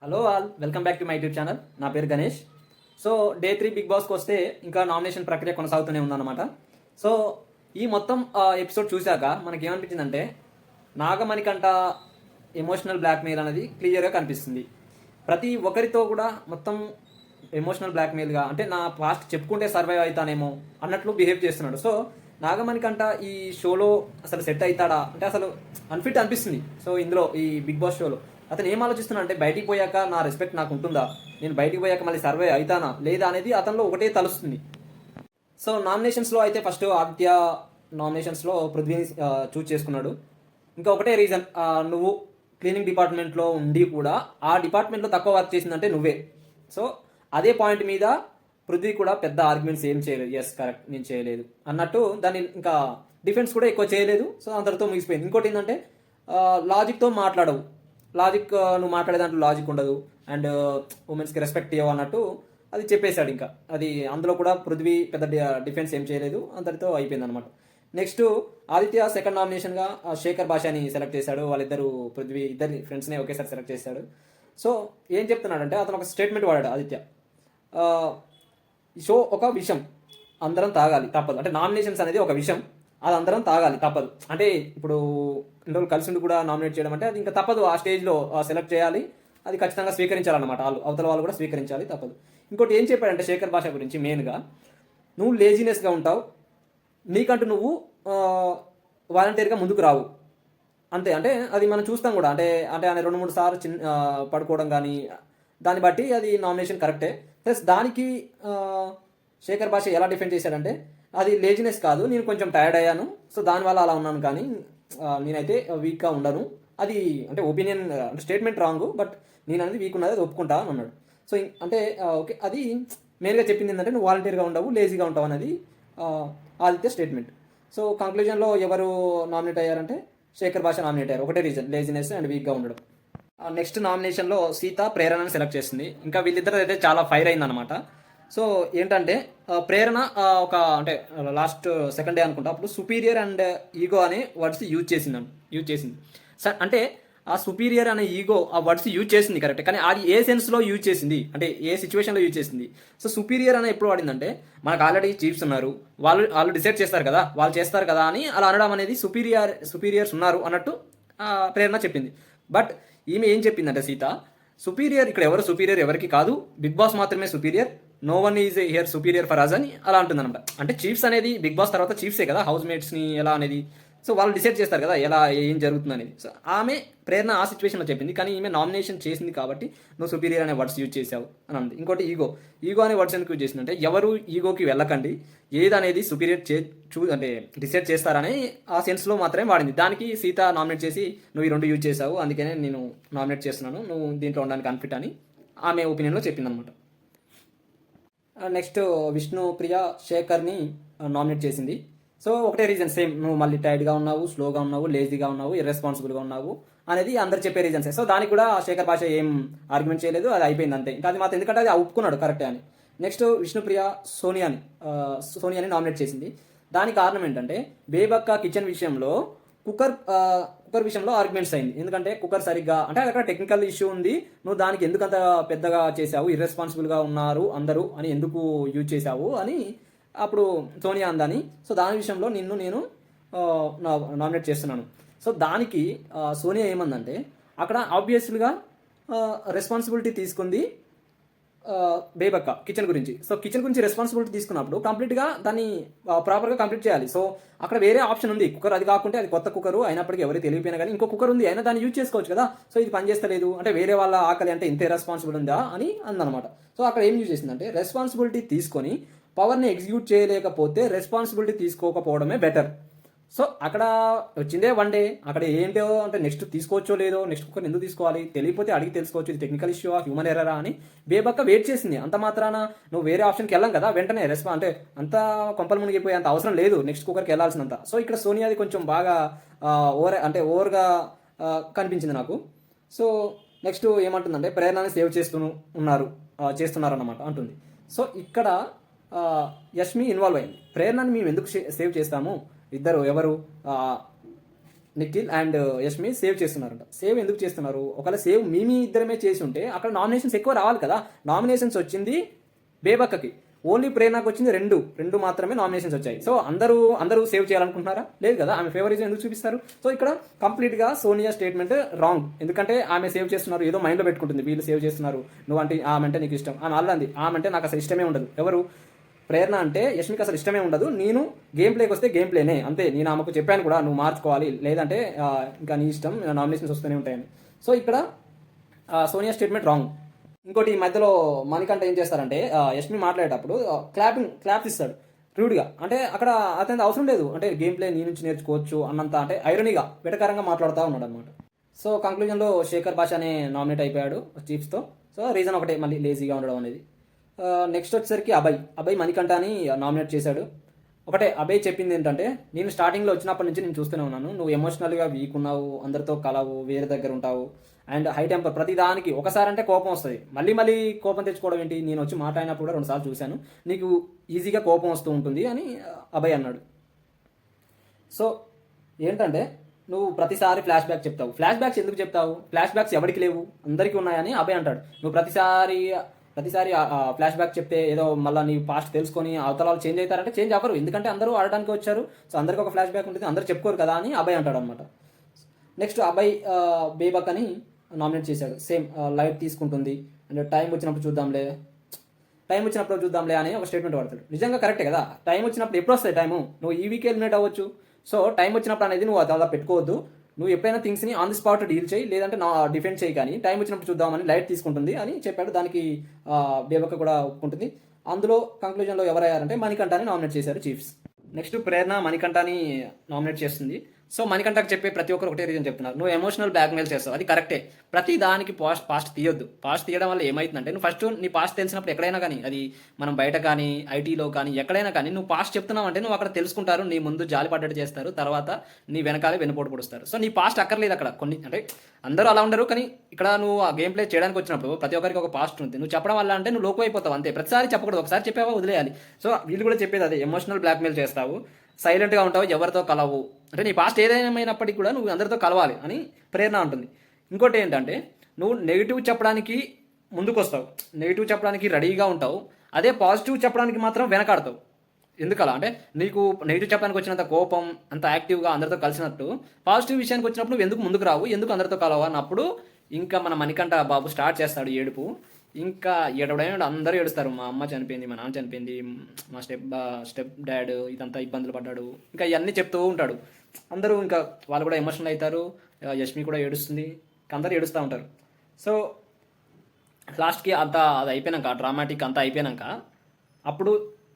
Hello all, welcome back to my YouTube channel. నా పేరు Ganesh. So day 3 big బాస్కి వస్తే ఇంకా నామినేషన్ ప్రక్రియ కొనసాగుతూనే ఉందన్నమాట. సో ఈ మొత్తం ఎపిసోడ్ చూశాక మనకి ఏమనిపించిందంటే నాగమణికంట ఎమోషనల్ బ్లాక్మెయిల్ అనేది క్లియర్గా కనిపిస్తుంది. ప్రతి ఒక్కరితో కూడా మొత్తం ఎమోషనల్ బ్లాక్మెయిల్గా, అంటే నా పాస్ట్ చెప్పుకుంటే సర్వైవ్ అవుతానేమో అన్నట్లు బిహేవ్ చేస్తున్నాడు. సో నాగమణికంట ఈ షోలో అసలు సెట్ అవుతాడా అంటే అసలు అన్ఫిట్ అనిపిస్తుంది. సో ఇందులో ఈ బిగ్ బాస్ షోలో అతను ఏం ఆలోచిస్తున్నా అంటే బయటికి పోయాక నా రెస్పెక్ట్ నాకు ఉంటుందా, నేను బయటికి పోయాక మళ్ళీ సర్వే అవుతానా లేదా అనేది అతనిలో ఒకటే తలుస్తుంది. సో నామినేషన్స్లో అయితే ఫస్ట్ ఆదిత్య నామినేషన్స్లో పృథ్వీని చూస్ చేసుకున్నాడు. ఇంకా ఒకటే రీజన్, నువ్వు క్లీనింగ్ డిపార్ట్మెంట్లో ఉండి కూడా ఆ డిపార్ట్మెంట్లో తక్కువ వర్క్ చేసిందంటే నువ్వే. సో అదే పాయింట్ మీద పృథ్వీ కూడా పెద్ద ఆర్గ్యుమెంట్స్ ఏం చేయలేదు. ఎస్ కరెక్ట్, నేను చేయలేదు అన్నట్టు దాన్ని ఇంకా డిఫెన్స్ కూడా ఎక్కువ చేయలేదు. సో అందరితో ముగిసిపోయింది. ఇంకోటి ఏంటంటే లాజిక్తో మాట్లాడవు. లాజిక్ నువ్వు మాట్లాడే దాంట్లో లాజిక్ ఉండదు అండ్ ఉమెన్స్కి రెస్పెక్ట్ ఇవ్వవు అన్నట్టు అది చెప్పేశాడు. ఇంకా అది అందులో కూడా పృథ్వీ పెద్ద డిఫెన్స్ ఏం చేయలేదు, అందరితో అయిపోయింది అనమాట. నెక్స్ట్ ఆదిత్య సెకండ్ నామినేషన్గా శేఖర్ భాషని సెలెక్ట్ చేశాడు. వాళ్ళిద్దరు పృథ్వీ ఇద్దరిని ఫ్రెండ్స్నే ఒకేసారి సెలెక్ట్ చేశాడు. సో ఏం చెప్తున్నాడంటే అతను ఒక స్టేట్మెంట్ వాడాడు ఆదిత్య. షో ఒక విషయం, అందరం తాగాలి తప్పదు. అంటే నామినేషన్స్ అనేది ఒక విషయం, అది అందరం తాగాలి తప్పదు. అంటే ఇప్పుడు రెండు రోజులు కలిసి ఉండి కూడా నామినేట్ చేయడం అంటే అది ఇంకా తప్పదు. ఆ స్టేజ్లో సెలెక్ట్ చేయాలి, అది ఖచ్చితంగా స్వీకరించాలన్నమాట. అవతల వాళ్ళు కూడా స్వీకరించాలి, తప్పదు. ఇంకోటి ఏం చెప్పాడంటే శేఖర్ భాష గురించి మెయిన్గా, నువ్వు లేజినెస్గా ఉంటావు, నీకంటూ నువ్వు వాలంటీర్గా ముందుకు రావు అంతే. అంటే అది మనం చూస్తాం కూడా. అంటే అంటే ఆయన 2-3 సార్లు పడుకోవడం కానీ దాన్ని బట్టి అది నామినేషన్ కరెక్టే. ప్లస్ దానికి శేఖర్ భాష ఎలా డిఫెండ్ చేశాడంటే అది లేజినెస్ కాదు, నేను కొంచెం టైర్డ్ అయ్యాను, సో దానివల్ల అలా ఉన్నాను, కానీ నేనైతే వీక్గా ఉండను. అది అంటే ఒపీనియన్, అంటే స్టేట్మెంట్ రాంగ్, బట్ నేను అనేది వీక్ ఉన్నది, అది ఒప్పుకుంటా అని అన్నాడు. సో అంటే ఓకే, అది మెయిన్గా చెప్పింది ఏంటంటే నువ్వు వాలంటీర్గా ఉండవు, లేజీగా ఉంటావు అనేది ఆదిత్య స్టేట్మెంట్. సో కంక్లూజన్లో ఎవరు నామినేట్ అయ్యారంటే శేఖర్ భాష నామినేట్ అయ్యారు. ఒకటే రీజన్, లేజినెస్ అండ్ వీక్గా ఉండడం. నెక్స్ట్ నామినేషన్లో సీత ప్రేరణని సెలెక్ట్ చేసింది. ఇంకా వీళ్ళిద్దరు అయితే చాలా ఫైర్ అయిందనమాట. సో ఏంటంటే ప్రేరణ ఒక అంటే లాస్ట్ సెకండ్ డే అనుకుంటా, అప్పుడు సుపీరియర్ అండ్ ఈగో అనే వర్డ్స్ యూజ్ చేసింది. అంటే ఆ సుపీరియర్ అనే ఈగో ఆ వర్డ్స్ యూజ్ చేసింది కరెక్ట్, కానీ అది ఏ సెన్స్లో యూజ్ చేసింది అంటే ఏ సిచ్యువేషన్లో యూజ్ చేసింది. సో సుపీరియర్ అని ఎప్పుడు వాడిందంటే మనకు ఆల్రెడీ చీఫ్స్ ఉన్నారు, వాళ్ళు డిసైడ్ చేస్తారు కదా, వాళ్ళు చేస్తారు కదా అని అలా అనడం అనేది సుపీరియర్స్ ఉన్నారు అన్నట్టు ప్రేరణ చెప్పింది. బట్ ఈమె ఏం చెప్పిందంటే సీత, సుపీరియర్ ఇక్కడ ఎవరు సుపీరియర్ ఎవరికి కాదు, బిగ్ బాస్ మాత్రమే superior, no one is here superior for us అని అలా అంటుందన్నమాట. అంటే చీఫ్స్ అనేది బిగ్ బాస్ తర్వాత చీఫ్సే కదా హౌస్ మేట్స్ని ఎలా అనేది, సో వాళ్ళు డిసైడ్ చేస్తారు కదా ఎలా ఏం జరుగుతుంది అనేది. సో ఆమె ప్రేరణ ఆ సిచ్యువేషన్లో చెప్పింది, కానీ ఈమె నామినేషన్ చేసింది కాబట్టి నువ్వు సుపీరియర్ అనే వర్డ్స్ యూజ్ చేసావు అని అంది. ఇంకోటి ఈగో అనే వర్డ్స్ ఎందుకు యూజ్ చేసిందంటే ఎవరు ఈగోకి వెళ్ళకండి, ఏదనేది సుపీరియర్ అంటే డిసైడ్ చేస్తారని ఆ సెన్స్లో మాత్రమే వాడింది. దానికి సీత నామినేట్ చేసి నువ్వు ఈ 2 యూజ్ చేసావు, అందుకనే నేను నామినేట్ చేస్తున్నాను, నువ్వు దీంట్లో ఉండడానికి అన్ఫిట్ అని ఆమె ఒపీనియన్లో చెప్పిందనమాట. నెక్స్ట్ విష్ణుప్రియ శేఖర్ని నామినేట్ చేసింది. సో ఒకటే రీజన్, సేమ్, నువ్వు మళ్ళీ టైర్డ్గా ఉన్నావు, స్లోగా ఉన్నావు, లేజీగా ఉన్నావు, ఇర్రెస్పాన్సిబుల్గా ఉన్నావు అనేది అందరు చెప్పే రీజన్సే. సో దానికి కూడా శేఖర్ భాష ఏం ఆర్గ్యుమెంట్ చేయలేదు, అది అయిపోయింది అంతే. ఇంకా అది మాత్రం ఎందుకంటే అది ఒప్పుకున్నాడు కరెక్టే అని. నెక్స్ట్ విష్ణుప్రియ సోనియాని నామినేట్ చేసింది. దానికి కారణం ఏంటంటే బేబక్క కిచెన్ విషయంలో కుక్కర్ విషయంలో ఆర్గ్యుమెంట్స్ అయింది. ఎందుకంటే కుక్కర్ సరిగ్గా, అంటే అక్కడ టెక్నికల్ ఇష్యూ ఉంది, నువ్వు దానికి ఎందుకంత పెద్దగా చేసావు, ఇర్రెస్పాన్సిబుల్గా ఉన్నారు అందరూ అని ఎందుకు యూజ్ చేసావు అని అప్పుడు సోనియా అందని. సో దాని విషయంలో నేను నామినేట్ చేస్తున్నాను. సో దానికి సోనియా ఏమందంటే అక్కడ ఆబ్వియస్లీగా రెస్పాన్సిబిలిటీ తీసుకుంది బేబక్క కిచెన్ గురించి. సో కిచెన్ గురించి రెస్పాన్సిబిలిటీ తీసుకున్నప్పుడు కంప్లీట్గా దాన్ని ప్రాపర్గా కంప్లీట్ చేయాలి. సో అక్కడ వేరే ఆప్షన్ ఉంది, కుక్కర్ అది కాకుంటే అది కొత్త కుక్కర్ అయినప్పటికీ ఎవరికి తెలియపోయినా కానీ ఇంకో కుక్కర్ ఉంది, అయినా దాన్ని యూజ్ చేసుకోవచ్చు కదా. సో ఇది పనిచేస్తలేదు అంటే వేరే వాళ్ళ ఆకలి అంటే ఇంతే రెస్పాన్సిబుల్ ఉందా అని అందనమాట. సో అక్కడ ఏం యూజ్ చేసిందంటే రెస్పాన్సిబిలిటీ తీసుకొని పవర్ని ఎగ్జిక్యూట్ చేయలేకపోతే రెస్పాన్సిబిలిటీ తీసుకోకపోవడమే బెటర్. సో అక్కడ వచ్చిందే 1 డే, అక్కడ ఏంటో అంటే నెక్స్ట్ తీసుకోవచ్చో లేదో, నెక్స్ట్ కుక్కర్ ఎందుకు తీసుకోవాలి తెలియకపోతే అడిగి తెలుసుకోవచ్చు, ఇది టెక్నికల్ ఇష్యూ హ్యూమన్ ఎర్రరా అని బేబక్క వెయిట్ చేసింది. అంత మాత్రాన నువ్వు వేరే ఆప్షన్కి వెళ్ళాం కదా వెంటనే అంటే అంత కొంపలు మునిగిపోయి అంత అవసరం లేదు నెక్స్ట్ కుక్కర్కి వెళ్ళాల్సినంత. సో ఇక్కడ సోనియాది కొంచెం బాగా ఓవర్గా కనిపించింది నాకు. సో నెక్స్ట్ ఏమంటుందంటే ప్రేరణని సేవ్ చేస్తున్నారు అన్నమాట అంటుంది. సో ఇక్కడ యష్మి ఇన్వాల్వ్ అయింది. ప్రేరణని మేము ఎందుకు సేవ్ చేస్తాము, ఇద్దరు ఎవరు నిఖిల్ అండ్ యష్మి సేవ్ చేస్తున్నారంట. సేవ్ ఎందుకు చేస్తున్నారు? ఒకవేళ సేవ్ మీ ఇద్దరమే చేసి ఉంటే అక్కడ నామినేషన్స్ ఎక్కువ రావాలి కదా. నామినేషన్స్ వచ్చింది బేబక్కకి, ఓన్లీ ప్రేరణకు వచ్చింది రెండు మాత్రమే నామినేషన్స్ వచ్చాయి. సో అందరూ సేవ్ చేయాలనుకుంటున్నారా? లేదు కదా. ఆమె ఫేవరిజం ఎందుకు చూపిస్తారు? సో ఇక్కడ కంప్లీట్గా సోనియా స్టేట్మెంట్ రాంగ్. ఎందుకంటే ఆమె సేవ్ చేస్తున్నారు ఏదో మైండ్లో పెట్టుకుంటుంది, వీళ్ళు సేవ్ చేస్తున్నారు, నువ్వు అంటే ఆమె అంటే నీకు ఇష్టం. ఆమె అల్లంది ఆమె అంటే నాకు అసలు ఇష్టమే ఉండదు. ఎవరు? ప్రేరణ అంటే యష్మికి అసలు ఇష్టమే ఉండదు. నేను గేమ్ ప్లేకి వస్తే గేమ్ ప్లేనే అంతే. నేను ఆమెకు చెప్పాను కూడా, నువ్వు మార్చుకోవాలి, లేదంటే ఇంకా నీ ఇష్టం, నామినేషన్స్ వస్తూనే ఉంటాయని. సో ఇక్కడ సోనియా స్టేట్మెంట్ రాంగ్. ఇంకోటి ఈ మధ్యలో మణికంఠ ఏం చేస్తారంటే యష్మి మాట్లాడేటప్పుడు క్లాప్స్ ఇస్తాడు రూడ్గా. అంటే అక్కడ అతనికి అవసరం లేదు, అంటే గేమ్ ప్లే నీ నుంచి నేర్చుకోవచ్చు అన్నంత, అంటే ఐరనీగా వెటకారంగా మాట్లాడుతూ ఉన్నాడు అనమాట. సో కంక్లూజన్లో శేఖర్ భాషనే నామినేట్ అయిపోయాడు చీఫ్స్తో. సో రీజన్ ఒకటే, మళ్ళీ లేజీగా ఉండడం అనేది. నెక్స్ట్ వచ్చేసరికి అభయ్ మణికంఠని నామినేట్ చేశాడు. ఒకటే అభయ్ చెప్పింది ఏంటంటే, నేను స్టార్టింగ్లో వచ్చినప్పటి నుంచి నేను చూస్తూనే ఉన్నాను, నువ్వు ఎమోషనల్గా వీక్ ఉన్నావు, అందరితో కలవు, వేరే దగ్గర ఉంటావు, అండ్ హై టెంపర్. ప్రతి దానికి ఒకసారి అంటే కోపం వస్తుంది, మళ్ళీ కోపం తెచ్చుకోవడం ఏంటి? నేను వచ్చి మాట్లాడినప్పుడు కూడా 2 సార్లు చూశాను, నీకు ఈజీగా కోపం వస్తూ ఉంటుంది అని అభయ్ అన్నాడు. సో ఏంటంటే నువ్వు ప్రతిసారి ఫ్లాష్ బ్యాక్ చెప్తావు. ఫ్లాష్ బ్యాక్స్ ఎందుకు చెప్తావు? ఫ్లాష్ బ్యాక్స్ ఎవరికి లేవు, అందరికీ ఉన్నాయని అభయ్ అంటాడు. నువ్వు ప్రతిసారి ఫ్లాష్ బ్యాక్ చెప్తే ఏదో మళ్ళీ నీ పాస్ట్ తెలుసుకొని అవతలాలు చేంజ్ అవుతారంటే చేంజ్ అవ్వరు, ఎందుకంటే అందరూ ఆడడానికి వచ్చారు. సో అందరికి ఒక ఫ్లాష్ బ్యాక్ ఉంటుంది, అందరూ చెప్పుకోరు కదా అని అభయ్ అంటాడు అనమాట. నెక్స్ట్ అభయ్ బేబక్ అని నామినేట్ చేశాడు. సేమ్ లైట్ తీసుకుంటుంది అండ్ టైం వచ్చినప్పుడు చూద్దాంలే అని ఒక స్టేట్మెంట్ వాడతాడు. నిజంగా కరెక్టే కదా. టైం వచ్చినప్పుడు ఎప్పుడు వస్తాయి టైము? నువ్వు ఈ వీక్ ఎలిమినేట్ అవ్వచ్చు. సో టైం వచ్చినప్పుడు అనేది నువ్వు అలా పెట్టుకోవద్దు. నువ్వు ఎప్పుడైనా థింగ్స్ని ఆన్ ది స్పాట్ డీల్ చేయి, లేదంటే నా డిఫెండ్ చేయి, కానీ టైం వచ్చినప్పుడు చూద్దామని లైట్ తీసుకుంటుంది అని చెప్పాడు. దానికి బేబక్క కూడా ఒప్పుకుంటుంది. అందులో కంక్లూజన్లో ఎవరయ్యారంటే మణికంఠని నామినేట్ చేశారు చీఫ్స్. నెక్స్ట్ ప్రేరణ మణికంఠని నామినేట్ చేస్తుంది. సో మణికంఠకు చెప్పే ప్రతి ఒక్కరు ఒకటే రీజన్ చెప్తున్నారు, నువ్వు ఎమోషనల్ బ్లాక్మెయిల్ చేస్తావు. అది కరెక్టే. ప్రతి దానికి పాస్ట్ తీయొద్దు. పాస్ట్ తీయడం వల్ల ఏమవుతుందంటే, నువ్వు ఫస్ట్ నీ పాస్ట్ తెలిసినప్పుడు ఎక్కడైనా కానీ, అది మనం బయట కానీ ఐటీలో కానీ ఎక్కడైనా కానీ, నువ్వు పాస్ట్ చెప్తున్నావు అంటే నువ్వు అక్కడ తెలుసుకుంటారు, నీ ముందు జాలి పడ్డట్టు చేస్తారు, తర్వాత నీ వెనకాలే వెనుపోటు పొడుస్తారు. సో నీ పాస్ట్ అక్కర్లేదు అక్కడ. కొన్ని అంటే అందరూ అలా ఉండరు, కానీ ఇక్కడ నువ్వు ఆ గేమ్ ప్లే చేయడానికి వచ్చినప్పుడు ప్రతి ఒక్కరికి ఒక పాస్ట్ ఉంది. నువ్వు చెప్పడం వల్ల అంటే నువ్వు లోకు అయిపోతావు అంతే. ప్రతిసారి చెప్పకూడదు, ఒకసారి చెప్పావా వదిలేయాలి. సో వీళ్ళు కూడా చెప్పేది అదే, ఎమోషనల్ బ్లాక్మెయిల్ చేస్తావు, సైలెంట్గా ఉంటావు, ఎవరితో కలవు, అంటే నీ పాస్ట్ ఏదైనప్పటికీ కూడా నువ్వు అందరితో కలవాలి అని ప్రేరణ ఉంటుంది. ఇంకోటి ఏంటంటే, నువ్వు నెగిటివ్ చెప్పడానికి ముందుకు వస్తావు, నెగిటివ్ చెప్పడానికి రెడీగా ఉంటావు, అదే పాజిటివ్ చెప్పడానికి మాత్రం వెనకాడతావు. ఎందుకలా అంటే, నీకు నెగిటివ్ చెప్పడానికి వచ్చినంత కోపం, అంత యాక్టివ్గా అందరితో కలిసినట్టు పాజిటివ్ విషయానికి వచ్చినప్పుడు నువ్వు ఎందుకు ముందుకు రావు, ఎందుకు అందరితో కలవు అన్నప్పుడు ఇంకా మన మణికంఠ బాబు స్టార్ట్ చేస్తాడు ఏడుపు. ఇంకా ఏడవడమే, అందరూ ఏడుస్తారు. మా అమ్మ చనిపోయింది, మా నాన్న చనిపోయింది, మా స్టెప్ డాడ్ ఇదంతా ఇబ్బందులు పడ్డాడు, ఇంకా ఇవన్నీ చెప్తూ ఉంటాడు. అందరూ ఇంకా వాళ్ళు కూడా ఎమోషనల్ అవుతారు. యష్మి కూడా ఏడుస్తుంది, అందరూ ఏడుస్తూ ఉంటారు. సో లాస్ట్కి అది అయిపోయాక, డ్రామాటిక్ అంతా అయిపోయాక అప్పుడు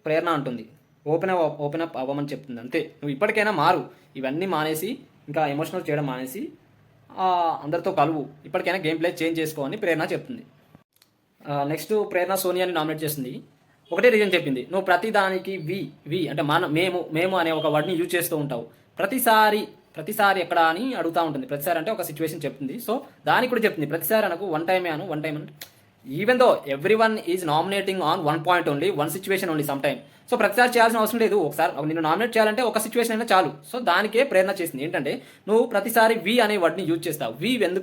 ప్రేరణ అంటుంది, ఓపెన్ అప్ అవ్వమని చెప్తుంది. అంతే, నువ్వు ఇప్పటికైనా మారు, ఇవన్నీ మానేసి, ఇంకా ఎమోషనల్ చేయడం మానేసి అందరితో కలువు, ఇప్పటికైనా గేమ్ ప్లే చేంజ్ చేసుకో అని ప్రేరణ చెప్తుంది. నెక్స్ట్ ప్రేరణ సోనియాని నామినేట్ చేసింది. ఒకటే రీజన్ చెప్పింది, నువ్వు ప్రతి దానికి వి అంటే మేము అనే ఒక వర్డ్ని యూజ్ చేస్తూ ఉంటావు, ప్రతిసారి ఎక్కడ అని అడుగుతూ ఉంటుంది. ప్రతిసారి అంటే ఒక సిచ్యువేషన్ చెప్తుంది. సో దానికి కూడా చెప్తుంది, ప్రతిసారి అనకు, వన్ టైం అంటే even though every one is nominating on one point only, one situation only some time. So ప్రతిసారి చేయాల్సిన అవసరం లేదు, ఒకసారి నిన్ను నామినేట్ చేయాలంటే ఒక సిచ్యువేషన్ అయినా చాలు. సో దానికే ప్రేరణ చేసింది. ఏంటంటే, నువ్వు ప్రతిసారి వి అనే వర్డ్ని యూజ్ చేస్తావు,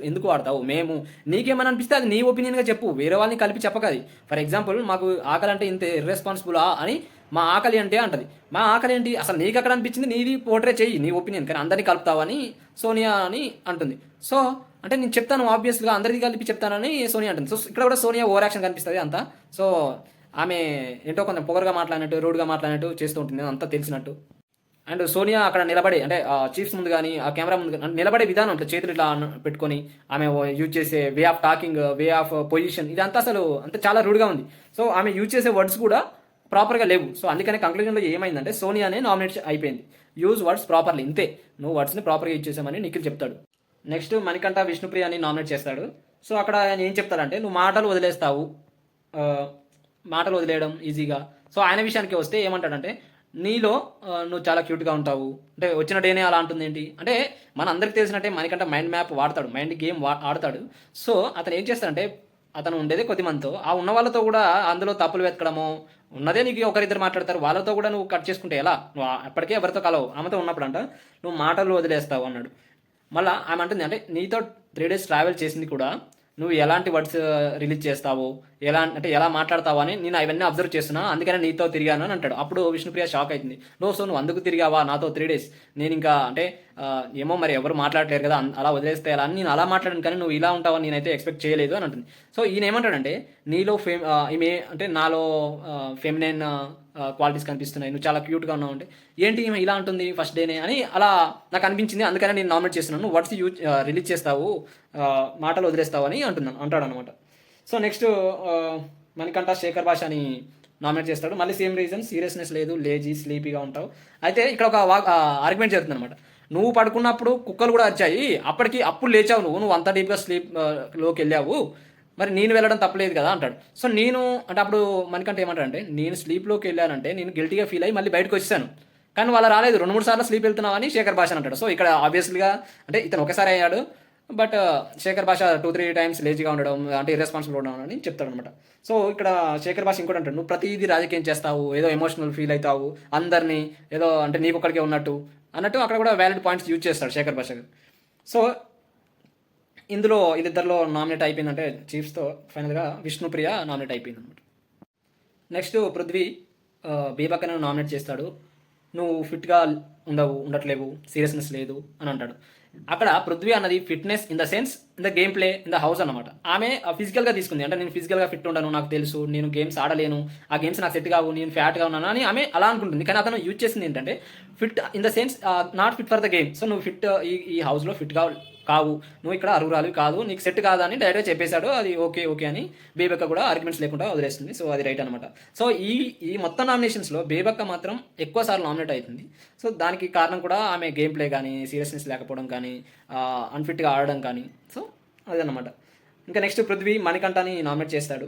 ఎందుకు వాడతావు, మేము, నీకేమని అనిపిస్తే అది నీ ఒపీనియన్గా చెప్పు, వేరే వాళ్ళని కలిపి చెప్పకది. ఫర్ ఎగ్జాంపుల్, మాకు ఆకలి అంటే ఇంత ఇర్రెస్పాన్సిబుల్ అని మా ఆకలి అంటే అంటది, మా ఆకలి ఏంటి, అసలు నీకు అక్కడ అనిపించింది నీది పోర్ట్రే చెయ్యి, నీ ఒపీనియన్, కానీ అందరినీ కలుపుతావని సోనియా అని అంటుంది. సో అంటే నేను చెప్తాను, ఆబ్వియస్గా అందరిది కలిపి చెప్తానని సోనియా అంటుంది. సో ఇక్కడ కూడా సోనియా ఓవర్ యాక్షన్ కనిపిస్తుంది అంతా. సో ఆమె ఏంటో కొంచెం పొగరుగా మాట్లాడినట్టు, రూడ్గా మాట్లాడినట్టు చేస్తూ ఉంటుంది, అంతా తెలిసినట్టు. అండ్ సోనియా అక్కడ నిలబడే, అంటే చీఫ్స్ ముందు కానీ ఆ కెమెరా ముందు కానీ నిలబడే విధానం, ఇట్లా చేతులు ఇట్లా పెట్టుకొని ఆమె యూజ్ చేసే way of talking, way of position, ఇదంతా అసలు అంతా చాలా రూడ్గా ఉంది. సో ఆమె యూజ్ చేసే వర్డ్స్ కూడా ప్రాపర్గా లేవు. సో అందుకనే కంక్లూజన్లో ఏమైందంటే, సోనియానే నామినేట్ అయిపోయింది. యూజ్ వర్డ్స్ ప్రాపర్లీ, ఇంతే, నువ్వు వర్డ్స్ని ప్రాపర్గా యూజ్ చేసామని నిఖిల్ చెప్తాడు. నెక్స్ట్ మణికంఠ విష్ణుప్రియ అని నామినేట్ చేస్తాడు. సో అక్కడ ఆయన ఏం చెప్తాడంటే, నువ్వు మాటలు వదిలేయడం ఈజీగా. సో ఆయన విషయానికి వస్తే ఏమంటాడంటే, నీలో నువ్వు చాలా క్యూట్గా ఉంటావు, అంటే వచ్చిన డేనే అలా అంటుంది ఏంటి అంటే, మన అందరికి తెలిసినట్టే మణికంఠ మైండ్ మ్యాప్ వాడతాడు, మైండ్ గేమ్ ఆడతాడు. సో అతను ఏం చేస్తాడంటే, అతను ఉండేదే కొద్ది మందితో, ఆ ఉన్న వాళ్ళతో కూడా అందులో తప్పులు వెతకడము, ఉన్నదే నీకు ఒకరిద్దరు మాట్లాడతారు, వాళ్ళతో కూడా నువ్వు కట్ చేసుకుంటే ఎలా, నువ్వు అప్పటికే ఎవరితో కలవు, ఆమెతో ఉన్నప్పుడు అంట నువ్వు మాటలు వదిలేస్తావు అన్నాడు. మళ్ళీ ఆమె అంటుంది అంటే నీతో 3 days ట్రావెల్ చేసింది కూడా నువ్వు ఎలాంటి వర్డ్స్ రిలీజ్ చేస్తావు, ఎలా మాట్లాడతావు అని నేను అవన్నీ అబ్జర్వ్ చేస్తున్నా, అందుకనే నీతో తిరిగాను అని అంటాడు. అప్పుడు విష్ణుప్రియ షాక్ అవుతుంది. సో నువ్వు అందుకు తిరిగావా నాతో 3 days? నేను ఇంకా అంటే ఏమో మరి ఎవరు మాట్లాడలేరు కదా, అలా వదిలేస్తే ఎలా అని నేను అలా మాట్లాడాను, కానీ నువ్వు ఇలా ఉంటావని నేనైతే ఎక్స్పెక్ట్ చేయలేదు అని అంటుంది. సో ఈయన ఏమంటాడంటే నీలో ఈమె అంటే నాలో ఫెమినైన్ క్వాలిటీస్ కనిపిస్తున్నాయి, నువ్వు చాలా క్యూట్గా ఉన్నావు అంటే ఏంటి ఈమె ఇలా ఉంటుంది ఫస్ట్ డేనే అని అలా నాకు అనిపించింది, అందుకనే నేను నామినేట్ చేస్తున్నాను. వర్డ్స్ రిలీజ్ చేస్తావు, మాటలు వదిలేస్తావు అని అంటాడు అనమాట. సో నెక్స్ట్ మణికంఠ శేఖర్ భాష అని నామినేట్ చేస్తాడు. మళ్ళీ సేమ్ రీజన్, సీరియస్నెస్ లేదు, లేజీ స్లీపీగా ఉంటావు. అయితే ఇక్కడ ఒక ఆర్గ్యుమెంట్ జరుగుతుంది అనమాట. నువ్వు పడుకున్నప్పుడు కుక్కలు కూడా వచ్చాయి, అప్పుడు లేచావు, నువ్వు అంత డీప్గా లోకి వెళ్ళావు, మరి నేను వెళ్ళడం తప్పలేదు కదా అంటాడు. సో నేను అంటే అప్పుడు మణికంఠ ఏమంటాడంటే నేను స్లీప్లోకి వెళ్ళానంటే నేను గిల్టీగా ఫీల్ అయ్యి మళ్ళీ బయటకు వచ్చాను, కానీ వాళ్ళ రాలేదు, 2-3 సార్లు స్లీప్ వెళ్తున్నావు అని శేఖర్ భాష అంటాడు. సో ఇక్కడ ఆబ్వియస్లీగా అంటే ఇతను ఒకసారి అయ్యాడు, బట్ శేఖర్ భాష 2-3 times లేజీగా ఉండడం అంటే ఇర్రెస్పాన్సిబుల్ ఉండడం అని చెప్తాడు అనమాట. సో ఇక్కడ శేఖర్ భాష ఇంకోటి అంటాడు, నువ్వు ప్రతిదీ రాజకీయం చేస్తావు, ఏదో ఎమోషనల్ ఫీల్ అవుతావు, అందరినీ ఏదో అంటే నీకు ఒక్కడికే ఉన్నట్టు అక్కడ కూడా వ్యాలిడ్ పాయింట్స్ యూజ్ చేస్తాడు శేఖర్ భాష. సో ఇందులో ఇద్దరిలో నామినేట్ అయిపోయిందంటే చీఫ్స్తో ఫైనల్గా విష్ణుప్రియ నామినేట్ అయిపోయింది అనమాట. నెక్స్ట్ పృథ్వీ బేబక్కను నామినేట్ చేస్తాడు. నువ్వు ఫిట్గా ఉండట్లేవు, సీరియస్నెస్ లేదు అని అంటాడు. అక్కడ పృథ్వీ అన్నది fitness in the sense in the game play in the house అనమాట. ఆమె ఫిజికల్గా తీసుకుంది, అంటే నేను ఫిజికల్గా ఫిట్ ఉండను, నాకు తెలుసు, నేను గేమ్స్ ఆడలేను, ఆ గేమ్స్ నాకు సెట్ కావు, నేను ఫ్యాట్గా ఉన్నాను అని ఆమె అలా అనుకుంటుంది. కానీ అతను యూజ్ చేసింది ఏంటంటే fit in the sense not fit for the game. So నువ్వు ఫిట్ ఈ హౌస్లో ఫిట్గా కావు, నువ్వు ఇక్కడ అర్హురాలు కాదు, నీకు సెట్ కాదా అని డైరెక్ట్గా చెప్పేశాడు. అది ఓకే అని బేబక్క కూడా ఆర్గ్యుమెంట్స్ లేకుండా వదిలేస్తుంది. సో అది రైట్ అనమాట. సో ఈ మొత్తం నామినేషన్స్లో బేబక్క మాత్రం ఎక్కువ సార్లు నామినేట్ అవుతుంది. సో దానికి కారణం కూడా ఆమె గేమ్ ప్లే కానీ, సీరియస్నెస్ లేకపోవడం కానీ, అన్ఫిట్గా ఆడడం కానీ. సో అదనమాట. ఇంకా నెక్స్ట్ పృథ్వీ మణికంఠని నామినేట్ చేస్తాడు.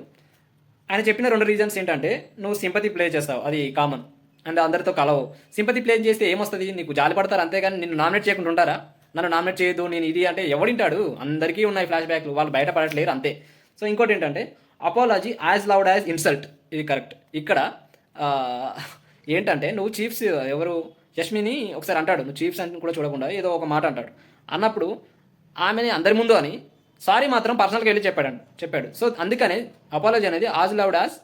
ఆయన చెప్పిన 2 రీజన్స్ ఏంటంటే నువ్వు సింపతి ప్లే చేస్తావు, అది కామన్, అండ్ అందరితో కలవు. సింపతి ప్లే చేస్తే ఏమొస్తుంది, నీకు జాలి పడతారు అంతేగాని నిన్ను నామినేట్ చేయకుండా ఉంటారా? నన్ను నామినేట్ చేయదు, నేను ఇది అంటే ఎవడింటాడు, అందరికీ ఉన్నాయి ఫ్లాష్ బ్యాక్లు, వాళ్ళు బయట పడట్లేరు అంతే. సో ఇంకోటి ఏంటంటే apology as loud as insult, ఇది కరెక్ట్. ఇక్కడ ఏంటంటే నువ్వు చీఫ్స్ ఎవరు యష్మిని ఒకసారి అంటాడు, నువ్వు చీఫ్స్ అని కూడా చూడకుండా ఏదో ఒక మాట అంటాడు. అన్నప్పుడు ఆమెని అందరి ముందు అని సారీ మాత్రం పర్సనల్గా వెళ్ళి చెప్పాడు. సో అందుకనే అపాలజీ అనేది as loud as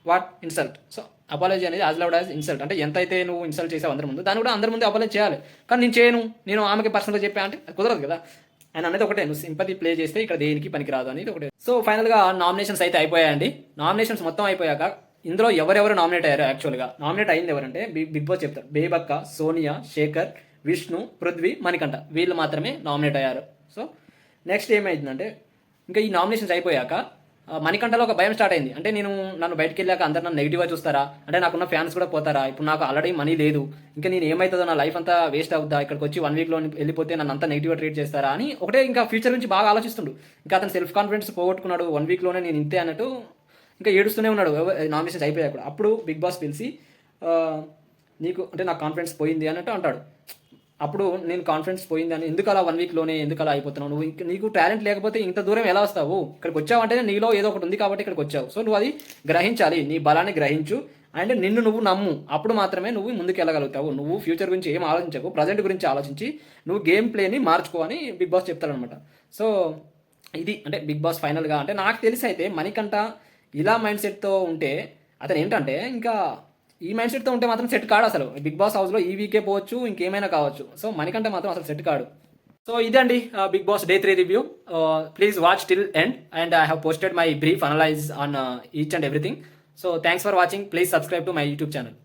what insult. So apology అనేది యాజ్ లౌడ్ యాజ్ ఇన్సల్ట్, అంటే ఎంతైతే నువ్వు ఇన్సల్ట్ చేసావు అందరి ముందు, దాన్ని కూడా అందరి ముందు అపాలజీ చేయాలి. కానీ నేను చేయను, నేను ఆమెకి పర్సనల్గా చెప్పా అంటే కుదరదు కదా. ఆయన అనేది ఒకటే, నువ్వు సింపతి ప్లే చేస్తే ఇక్కడ దేనికి పనికిరాదు అనేది ఒకటే. సో ఫైనల్గా నామినేషన్స్ అయితే అయిపోయాయండి. నామినేషన్స్ మొత్తం అయిపోయాక ఇందులో ఎవరెవరు నామినేట్ అయ్యారు, యాక్చువల్గా నామినేట్ అయింది ఎవరంటే బిగ్ బాస్ చెప్తారు, బేబక్క, సోనియా, శేఖర్, విష్ణు, పృథ్వీ, మణికంఠ, వీళ్ళు మాత్రమే నామినేట్ అయ్యారు. సో నెక్స్ట్ ఏమైందంటే ఇంకా ఈ నామినేషన్స్ అయిపోయాక మణికంఠలో ఒక భయం స్టార్ట్ అయింది. అంటే నన్ను బయటకు వెళ్ళాక అందరు నన్ను నెగిటివ్గా చూస్తారా, అంటే నాకున్న ఫ్యాన్స్ కూడా పోతారా, ఇప్పుడు నాకు ఆల్రెడీ మనీ లేదు, ఇంకా నేను ఏమవుతుందో, నా లైఫ్ అంతా వేస్ట్ అవుద్దా, ఇక్కడికి వచ్చి 1 weekలో వెళ్ళిపోతే నన్ను అంతా నెగిటివ్గా ట్రీట్ చేస్తారా అని ఒకటే ఇంకా ఫ్యూచర్ గురించి బాగా ఆలోచిస్తుండు. ఇంకా అతను సెల్ఫ్ కాన్ఫిడెన్స్ పోగొట్టుకున్నాడు, 1 weekలోనే నేను ఇంతే అన్నట్టు ఇంకా ఏడుస్తూనే ఉన్నాడు నామినేషన్స్ అయిపోయాక. అప్పుడు బిగ్ బాస్ పిలిచి నీకు అంటే నాకు కాన్ఫిడెన్స్ పోయింది అన్నట్టు అంటాడు. అప్పుడు నేను కాన్ఫిడెన్స్ పోయింది అని, ఎందుకు అలా 1 weekలోనే ఎందుకు అలా అయిపోతున్నావు, నువ్వు నీకు టాలెంట్ లేకపోతే ఇంత దూరం ఎలా వస్తావు, ఇక్కడికి వచ్చావంటే నీలో ఏదో ఒకటి ఉంది కాబట్టి ఇక్కడికి వచ్చావు. సో నువ్వు అది గ్రహించాలి, నీ బలాన్ని గ్రహించు, అండ్ నిన్ను నువ్వు నమ్ము, అప్పుడు మాత్రమే నువ్వు ముందుకు వెళ్ళగలుగుతావు. నువ్వు ఫ్యూచర్ గురించి ఏం ఆలోచించకు, ప్రజెంట్ గురించి ఆలోచించి నువ్వు గేమ్ ప్లేని మార్చుకో అని బిగ్ బాస్ చెప్తాడనమాట. సో ఇది అంటే బిగ్ బాస్ ఫైనల్గా అంటే నాకు తెలిసి అయితే మణికంఠ ఇలా మైండ్ సెట్తో ఉంటే అతను ఏంటంటే ఇంకా ఈ మైండ్ సెట్తో ఉంటే మాత్రం సెట్ కాడు అసలు. బిగ్ బాస్ హౌస్లో ఈ వీకే పోవచ్చు, ఇంకేమైనా కావచ్చు. సో మణికంఠ మాత్రం అసలు సెట్ కాడు. సో ఇదండి Bigg Boss Day 3 review. Please watch till end and I have posted my brief analyse on each and everything. So thanks for watching. Please subscribe to my YouTube channel.